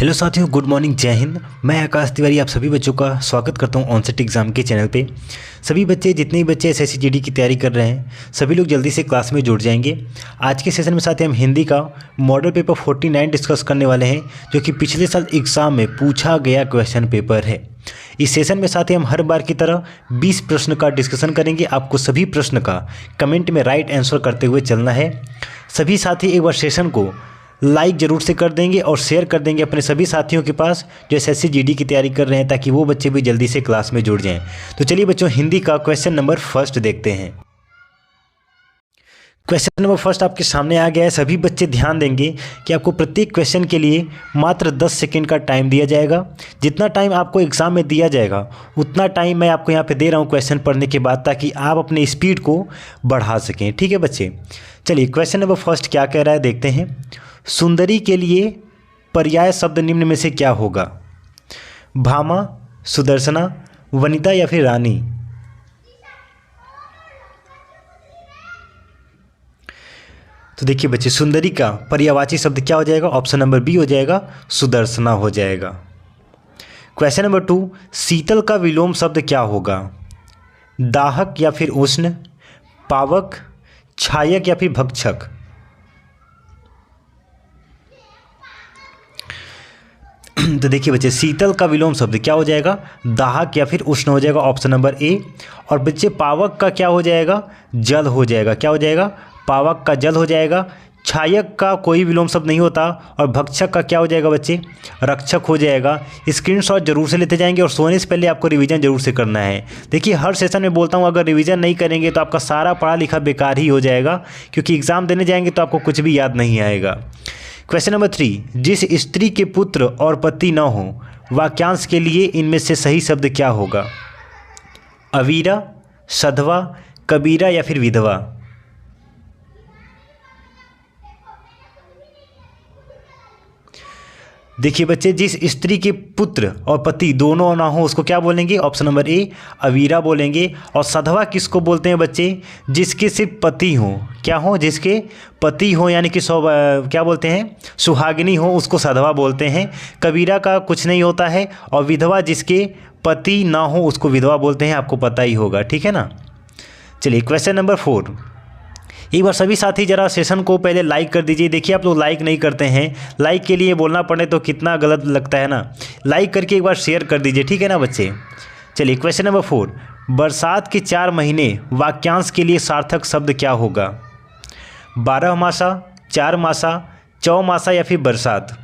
Hello साथियों, good morning, जय हिंद। मैं आकाश तिवारी आप सभी बच्चों का स्वागत करता हूं ऑनसेट एग्ज़ाम के चैनल पे। सभी बच्चे, जितने भी बच्चे एसएससी जीडी की तैयारी कर रहे हैं, सभी लोग जल्दी से क्लास में जुड़ जाएंगे। आज के सेशन में साथ ही हम हिंदी का मॉडल पेपर 49 डिस्कस करने वाले हैं, जो कि पिछले साल एग्ज़ाम में पूछा गया क्वेश्चन पेपर है। इस सेशन में साथ ही हम हर बार की तरह 20 प्रश्न का डिस्कशन करेंगे। आपको सभी प्रश्न का कमेंट में राइट आंसर करते हुए चलना है। सभी साथी एक बार सेशन को लाइक ज़रूर से कर देंगे और शेयर कर देंगे अपने सभी साथियों के पास जो एसएससी जीडी की तैयारी कर रहे हैं, ताकि वो बच्चे भी जल्दी से क्लास में जुड़ जाएं। तो चलिए बच्चों, हिंदी का क्वेश्चन नंबर फर्स्ट देखते हैं। क्वेश्चन नंबर फर्स्ट आपके सामने आ गया है। सभी बच्चे ध्यान देंगे कि आपको प्रत्येक क्वेश्चन के लिए मात्र 10 सेकेंड का टाइम दिया जाएगा। जितना टाइम आपको एग्ज़ाम में दिया जाएगा उतना टाइम मैं आपको यहाँ पे दे रहा हूँ क्वेश्चन पढ़ने के बाद, ताकि आप अपनी स्पीड को बढ़ा सकें। ठीक है बच्चे, चलिए क्वेश्चन नंबर फर्स्ट क्या कह रहा है देखते हैं। सुंदरी के लिए पर्याय शब्द निम्न में से क्या होगा? भामा, सुदर्शना, वनिता या फिर रानी? तो देखिए बच्चे, सुंदरी का पर्यायवाची शब्द क्या हो जाएगा? ऑप्शन नंबर बी हो जाएगा, सुदर्शना हो जाएगा। क्वेश्चन नंबर 2, शीतल का विलोम शब्द क्या होगा? दाहक या फिर उष्ण, पावक, छायक या फिर भक्षक? तो देखिए बच्चे, शीतल का विलोम शब्द क्या हो जाएगा? दाहक या फिर उष्ण हो जाएगा, ऑप्शन नंबर ए। और बच्चे, पावक का क्या हो जाएगा? जल हो जाएगा। क्या हो जाएगा? पावक का जल हो जाएगा। छायक का कोई विलोम शब्द नहीं होता। और भक्षक का क्या हो जाएगा बच्चे? रक्षक हो जाएगा। स्क्रीनशॉट जरूर से लेते जाएंगे और सोने से पहले आपको रिवीजन जरूर से करना है। देखिए, हर सेशन में बोलता हूँ, अगर रिवीजन नहीं करेंगे तो आपका सारा पढ़ा लिखा बेकार ही हो जाएगा, क्योंकि एग्ज़ाम देने जाएंगे तो आपको कुछ भी याद नहीं आएगा। क्वेश्चन नंबर 3, जिस स्त्री के पुत्र और पति न हो, वाक्यांश के लिए इनमें से सही शब्द क्या होगा? अवीरा, सधवा, कबीरा या फिर विधवा? देखिए बच्चे, जिस स्त्री के पुत्र और पति दोनों ना हो उसको क्या बोलेंगे? ऑप्शन नंबर ए, अवीरा बोलेंगे। और सधवा किसको बोलते हैं बच्चे? जिसके सिर्फ पति हो। क्या हो? जिसके पति हो, यानी कि क्या बोलते हैं? सुहागिनी हो, उसको सधवा बोलते हैं। कबीरा का कुछ नहीं होता है। और विधवा जिसके पति ना हो उसको विधवा बोलते हैं, आपको पता ही होगा। ठीक है ना। चलिए क्वेश्चन नंबर 4, एक बार सभी साथी जरा सेशन को पहले लाइक कर दीजिए। देखिए, आप लोग लाइक नहीं करते हैं। लाइक के लिए बोलना पड़े तो कितना गलत लगता है ना। लाइक करके एक बार शेयर कर दीजिए, ठीक है ना बच्चे। चलिए क्वेश्चन नंबर 4, बरसात के 4 महीने वाक्यांश के लिए सार्थक शब्द क्या होगा? 12 मासा, 4 मासा, चौमासा या फिर बरसात?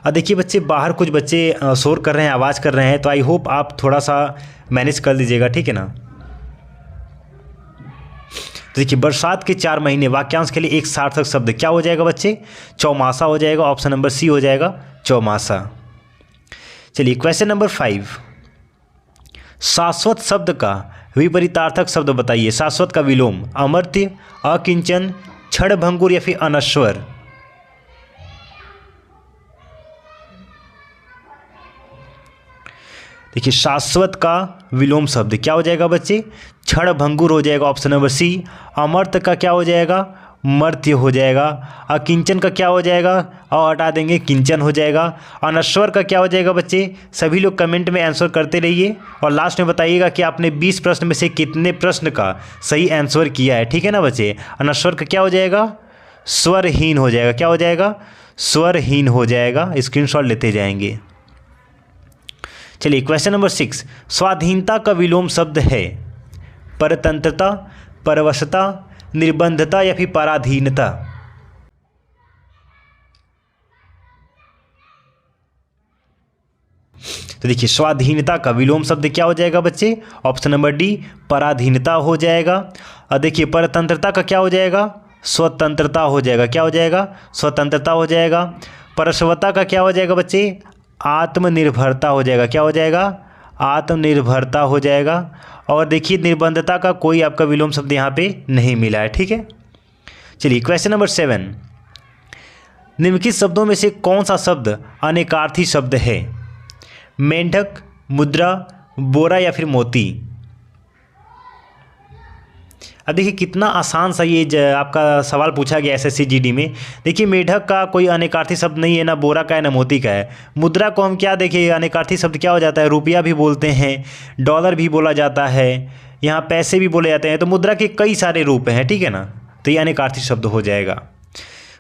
देखिए बच्चे, बाहर कुछ बच्चे शोर कर रहे हैं, आवाज़ कर रहे हैं, तो आई होप आप थोड़ा सा मैनेज कर लीजिएगा, ठीक है ना। तो देखिए, बरसात के 4 महीने वाक्यांश के लिए एक सार्थक शब्द क्या हो जाएगा बच्चे? चौमासा हो जाएगा, ऑप्शन नंबर सी हो जाएगा, चौमासा। चलिए क्वेश्चन नंबर 5, शाश्वत शब्द का विपरीतार्थक शब्द बताइए। शाश्वत का विलोम? अमर्त्य, अकिंचन, क्षणभंगुर या फिर अनश्वर? देखिए, शाश्वत का विलोम शब्द क्या हो जाएगा बच्चे? क्षणभंगुर हो जाएगा, ऑप्शन नंबर सी। अमर्त्य का क्या हो जाएगा? मर्त्य हो जाएगा। अकिंचन का क्या हो जाएगा? और हटा देंगे, किंचन हो जाएगा। अनश्वर का क्या हो जाएगा बच्चे? सभी लोग कमेंट में आंसर करते रहिए और लास्ट में बताइएगा कि आपने 20 प्रश्न में से कितने प्रश्न का सही आंसर किया है, ठीक है ना बच्चे। अनश्वर का क्या हो जाएगा? स्वरहीन हो जाएगा। क्या हो जाएगा? स्वरहीन हो जाएगा। स्क्रीनशॉट लेते जाएंगे। चलिए क्वेश्चन नंबर 6, स्वाधीनता का विलोम शब्द है? परतंत्रता, परवशता, निर्बंधता या फिर पराधीनता? तो देखिए, स्वाधीनता का विलोम शब्द क्या हो जाएगा बच्चे? ऑप्शन नंबर डी, पराधीनता हो जाएगा। और देखिए, परतंत्रता का क्या हो जाएगा? स्वतंत्रता हो जाएगा। क्या हो जाएगा? स्वतंत्रता हो जाएगा। परस्वता का क्या हो जाएगा बच्चे? आत्मनिर्भरता हो जाएगा। क्या हो जाएगा? आत्मनिर्भरता हो जाएगा। और देखिए, निर्बंधता का कोई आपका विलोम शब्द यहाँ पे नहीं मिला है, ठीक है। चलिए क्वेश्चन नंबर 7, निम्नलिखित शब्दों में से कौन सा शब्द अनेकार्थी शब्द है? मेंढक, मुद्रा, बोरा या फिर मोती? अब देखिए कितना आसान सा ये आपका सवाल पूछा गया एसएससी जीडी में। देखिए मेढक का कोई अनेकार्थी शब्द नहीं है, ना बोरा का है ना मोती का है। मुद्रा को हम क्या देखिए अनेकार्थी शब्द क्या हो जाता है, रुपया भी बोलते हैं, डॉलर भी बोला जाता है, यहाँ पैसे भी बोले जाते हैं। तो मुद्रा के कई सारे रूप हैं, ठीक है ना, तो ये अनेकार्थी शब्द हो जाएगा।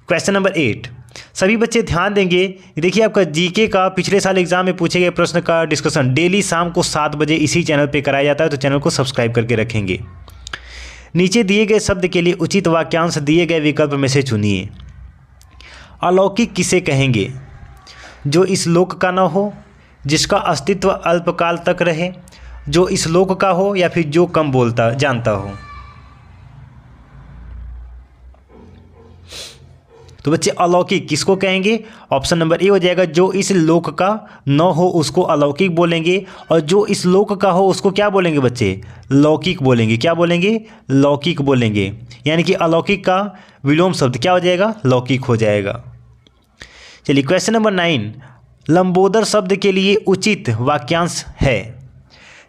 क्वेश्चन नंबर 8, सभी बच्चे ध्यान देंगे। देखिए आपका जीके का पिछले साल एग्जाम में पूछे गए प्रश्न का डिस्कशन डेली शाम को 7 बजे इसी चैनल पे कराया जाता है, तो चैनल को सब्सक्राइब करके रखेंगे। नीचे दिए गए शब्द के लिए उचित वाक्यांश दिए गए विकल्प में से चुनिए। अलौकिक किसे कहेंगे? जो इस लोक का न हो, जिसका अस्तित्व अल्पकाल तक रहे, जो इस लोक का हो, या फिर जो कम बोलता जानता हो। तो बच्चे अलौकिक किसको कहेंगे? ऑप्शन नंबर ए हो जाएगा, जो इस लोक का न हो उसको अलौकिक बोलेंगे, और जो इस लोक का हो उसको क्या बोलेंगे बच्चे? लौकिक बोलेंगे। क्या बोलेंगे? लौकिक बोलेंगे। यानी कि अलौकिक का विलोम शब्द क्या हो जाएगा? लौकिक हो जाएगा। चलिए क्वेश्चन नंबर 9, लंबोदर शब्द के लिए उचित वाक्यांश है।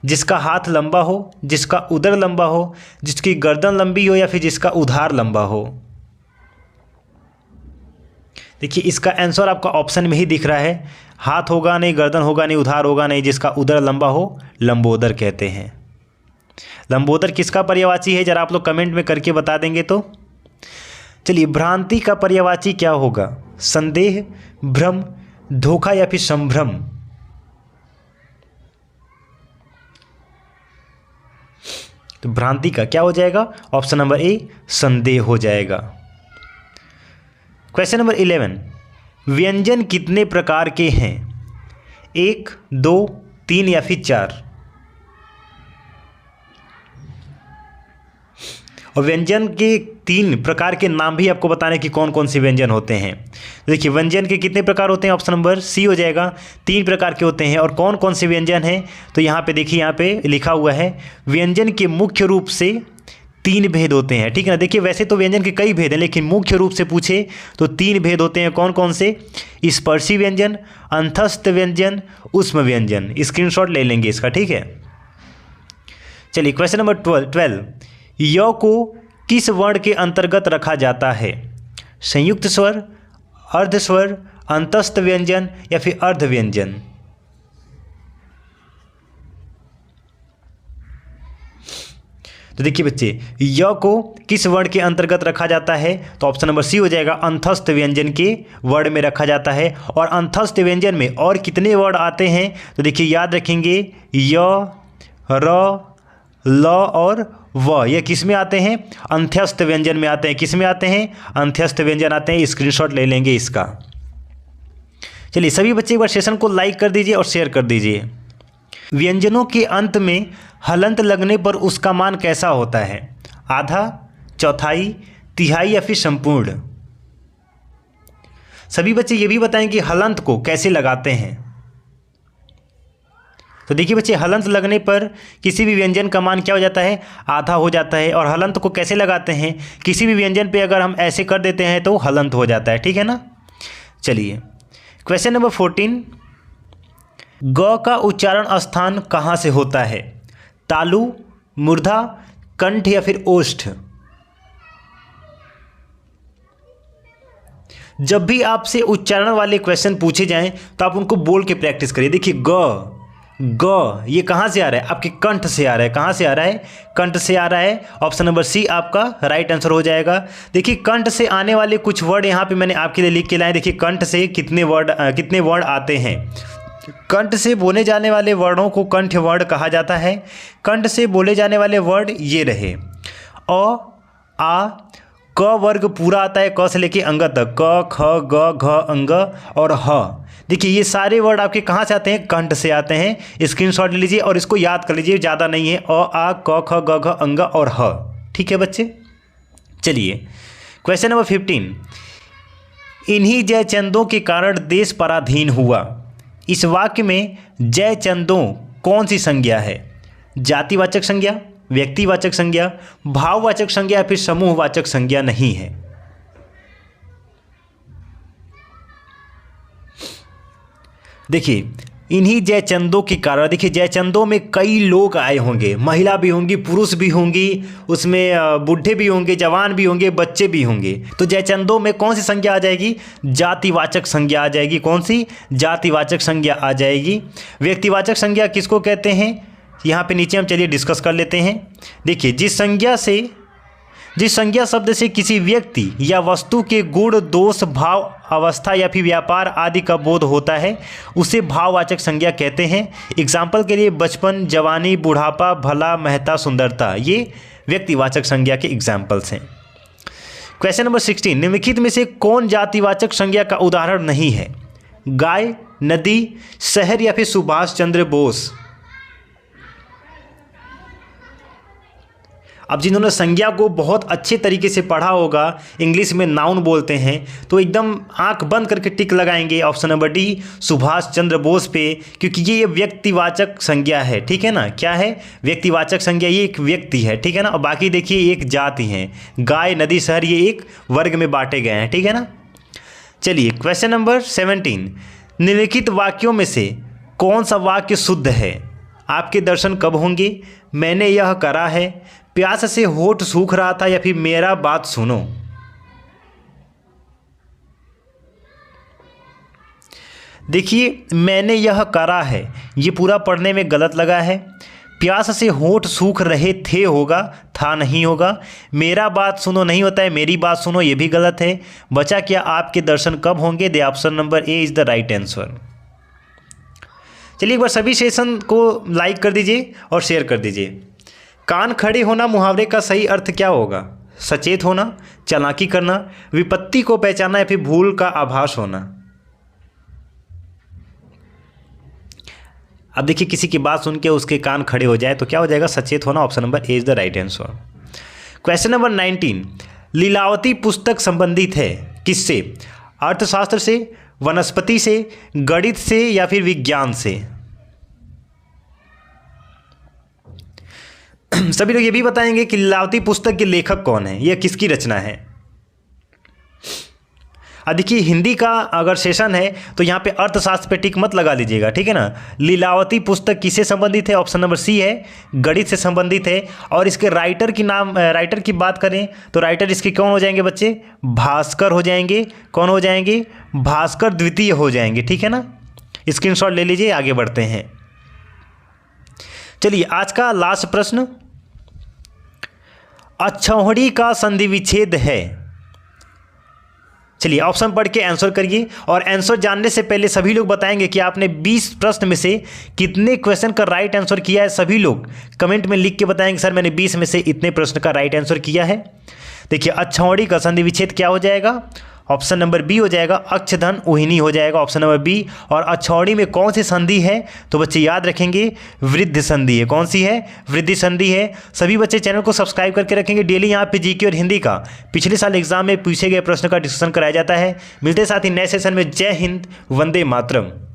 जिसका हाथ लंबा हो, जिसका उदर लंबा हो, जिसकी गर्दन लंबी हो, या फिर जिसका उधार लंबा हो। देखिए इसका आंसर आपका ऑप्शन में ही दिख रहा है। हाथ होगा नहीं, गर्दन होगा नहीं, उधार होगा नहीं, जिसका उदर लंबा हो, लंबोदर कहते हैं। लंबोदर किसका पर्यायवाची है, जरा आप लोग कमेंट में करके बता देंगे तो। चलिए भ्रांति का पर्यायवाची क्या होगा? संदेह, भ्रम, धोखा, या फिर संभ्रम। तो भ्रांति का क्या हो जाएगा? ऑप्शन नंबर ए संदेह हो जाएगा। क्वेश्चन नंबर 11, व्यंजन कितने प्रकार के हैं? 1, 2, 3 या फिर 4। और व्यंजन के 3 प्रकार के नाम भी आपको बताने कि कौन कौन से व्यंजन होते हैं। देखिए व्यंजन के कितने प्रकार होते हैं? ऑप्शन नंबर सी हो जाएगा, 3 प्रकार के होते हैं। और कौन कौन से व्यंजन हैं? तो यहाँ पे देखिए, यहाँ पे लिखा हुआ है व्यंजन के मुख्य रूप से 3 भेद होते हैं, ठीक है ना। देखिए वैसे तो व्यंजन के कई भेद हैं, लेकिन मुख्य रूप से पूछे तो 3 भेद होते हैं। कौन कौन से? स्पर्शी व्यंजन, अंतस्थ व्यंजन, ऊष्म व्यंजन। स्क्रीनशॉट ले लेंगे इसका, ठीक है। चलिए क्वेश्चन नंबर 12, य को किस वर्ण के अंतर्गत रखा जाता है? संयुक्त स्वर, अर्ध स्वर, अंतस्थ व्यंजन, या फिर अर्ध व्यंजन। तो देखिए बच्चे, य को किस वर्ण के अंतर्गत रखा जाता है? तो ऑप्शन नंबर सी हो जाएगा, अंतस्थ व्यंजन के वर्ण में रखा जाता है। और अंतस्थ व्यंजन में और कितने वर्ण आते हैं? तो देखिए याद रखेंगे, य, र, ल और व, ये किस में आते हैं? अंत्यस्थ व्यंजन में आते हैं। किस में आते हैं? अंत्यस्थ व्यंजन आते हैं। स्क्रीनशॉट ले लेंगे इसका। चलिए सभी बच्चे एक बार सेशन को लाइक कर दीजिए और शेयर कर दीजिए। व्यंजनों के अंत में हलंत लगने पर उसका मान कैसा होता है? आधा, चौथाई, तिहाई, या फिर संपूर्ण। सभी बच्चे ये भी बताएं कि हलंत को कैसे लगाते हैं। तो देखिए बच्चे, हलंत लगने पर किसी भी व्यंजन का मान क्या हो जाता है? आधा हो जाता है। और हलंत को कैसे लगाते हैं? किसी भी व्यंजन पे अगर हम ऐसे कर देते हैं तो हलंत हो जाता है, ठीक है ना। चलिए क्वेश्चन नंबर 14, ग का उच्चारण स्थान कहाँ से होता है? तालु, मूर्धा, कंठ, या फिर ओष्ठ। जब भी आपसे उच्चारण वाले क्वेश्चन पूछे जाएं तो आप उनको बोल के प्रैक्टिस करिए। देखिए ग ये कहाँ से आ रहा है? आपके कंठ से आ रहा है। कहाँ से आ रहा है? कंठ से आ रहा है। ऑप्शन नंबर सी आपका राइट आंसर हो जाएगा। देखिए कंठ से आने वाले कुछ वर्ड यहाँ पे मैंने आपके लिए लिख के लाए। देखिए कंठ से कितने वर्ड आते हैं। कंठ से बोले जाने वाले वर्णों को कंठ वर्ण कहा जाता है। कंठ से बोले जाने वाले वर्ड ये रहे, अ, आ, क वर्ग पूरा आता है, क से लेके अंग तक, क, ख, ग, घ, अंग और ह। देखिए ये सारे वर्ड आपके कहाँ से आते हैं? कंठ से आते हैं। स्क्रीनशॉट ले लीजिए और इसको याद कर लीजिए, ज़्यादा नहीं है। अ, आ, क, ख, ग, घ, अंग और ह। ठीक है बच्चे। चलिए क्वेश्चन नंबर 15, इन्हीं जयचंदों के कारण देश पराधीन हुआ। इस वाक्य में जयचंदों कौन सी संज्ञा है? जातिवाचक संज्ञा, व्यक्तिवाचक संज्ञा, भाववाचक संज्ञा, या फिर समूहवाचक संज्ञा नहीं है। देखिए इन्हीं जयचंदों के कारण, देखिए जयचंदों में कई लोग आए होंगे, महिला भी होंगी, पुरुष भी होंगी, उसमें बूढ़े भी होंगे, जवान भी होंगे, बच्चे भी होंगे। तो जयचंदों में कौन सी संज्ञा आ जाएगी? जातिवाचक संज्ञा आ जाएगी। कौन सी? जातिवाचक संज्ञा आ जाएगी। व्यक्तिवाचक संज्ञा किसको कहते हैं? यहाँ पे नीचे हम चलिए डिस्कस कर लेते हैं। देखिए जिस संज्ञा शब्द से किसी व्यक्ति या वस्तु के गुण, दोष, भाव, अवस्था या फिर व्यापार आदि का बोध होता है उसे भाववाचक संज्ञा कहते हैं। एग्जाम्पल के लिए बचपन, जवानी, बुढ़ापा, भला, महता, सुंदरता, ये व्यक्तिवाचक संज्ञा के एग्जाम्पल्स हैं। क्वेश्चन नंबर 16, निम्नलिखित में से कौन जातिवाचक संज्ञा का उदाहरण नहीं है? गाय, नदी, शहर या फिर सुभाष चंद्र बोस। अब जिन्होंने संज्ञा को बहुत अच्छे तरीके से पढ़ा होगा, इंग्लिश में नाउन बोलते हैं, तो एकदम आंख बंद करके टिक लगाएंगे option number D, Subhash Chandra Bose पे, क्योंकि ये व्यक्तिवाचक संज्ञा है। ठीक है ना? क्या है? व्यक्तिवाचक संज्ञा, ये एक व्यक्ति है। ठीक है ना? और बाकी देखिए एक जाति है, गाय, नदी, शहर, ये एक वर्ग में बांटे गए हैं। ठीक है ना? चलिए क्वेश्चन नंबर 17, निम्नलिखित वाक्यों में से कौन सा वाक्य शुद्ध है? आपके दर्शन कब होंगे, मैंने यह करा है, प्यास से होठ सूख रहा था, या फिर मेरा बात सुनो। देखिए मैंने यह करा है, ये पूरा पढ़ने में गलत लगा है। प्यास से होठ सूख रहे थे होगा, था नहीं होगा। मेरा बात सुनो नहीं होता है, मेरी बात सुनो, ये भी गलत है। बचा क्या? आपके दर्शन कब होंगे? The option number A is the right answer. चलिए एक बार सभी सेशन को लाइक कर दीजिए और शेयर कर दीजिए। कान खड़े होना मुहावरे का सही अर्थ क्या होगा? सचेत होना, चालाकी करना, विपत्ति को पहचानना, या फिर भूल का आभास होना। अब देखिए किसी की बात सुन के उसके कान खड़े हो जाए तो क्या हो जाएगा? सचेत होना। Option number A is the right answer. Question number 19, Lilavati पुस्तक संबंधित है किससे? अर्थशास्त्र से, वनस्पति से, गणित से, या फिर विज्ञान से? सभी लोग ये भी बताएंगे कि लीलावती पुस्तक के लेखक कौन है, यह किसकी रचना है। देखिए हिंदी का अगर सेशन है तो यहाँ पे अर्थशास्त्र पे टिक मत लगा लीजिएगा। ठीक है ना? लीलावती पुस्तक किससे संबंधित है? ऑप्शन नंबर सी है, गणित से संबंधित है। और इसके राइटर की बात करें तो राइटर इसके कौन हो जाएंगे बच्चे? भास्कर हो जाएंगे। कौन हो जाएंगे? भास्कर द्वितीय हो जाएंगे। ठीक है ना? स्क्रीनशॉट ले लीजिए, आगे बढ़ते हैं। चलिए आज का लास्ट प्रश्न, अक्षौहिणी का संधि विच्छेद है। चलिए ऑप्शन पढ़ के आंसर करिए, और आंसर जानने से पहले सभी लोग बताएंगे कि आपने 20 प्रश्न में से कितने क्वेश्चन का राइट आंसर किया है। सभी लोग कमेंट में लिख के बताएंगे सर मैंने 20 में से इतने प्रश्न का राइट आंसर किया है। देखिए अक्षौहिणी का संधि विच्छेद क्या हो जाएगा? ऑप्शन नंबर बी हो जाएगा, अक्षधन उहिनी हो जाएगा ऑप्शन नंबर बी। और अक्षौहिणी में कौन सी संधि है? तो बच्चे याद रखेंगे वृद्धि संधि है। कौन सी है? वृद्धि संधि है। सभी बच्चे चैनल को सब्सक्राइब करके रखेंगे। डेली यहाँ पे जीके और हिंदी का पिछले साल एग्जाम में पूछे गए प्रश्न का डिस्कशन कराया जाता है। मिलते साथ ही नए सेशन में। जय हिंद, वंदे मातरम।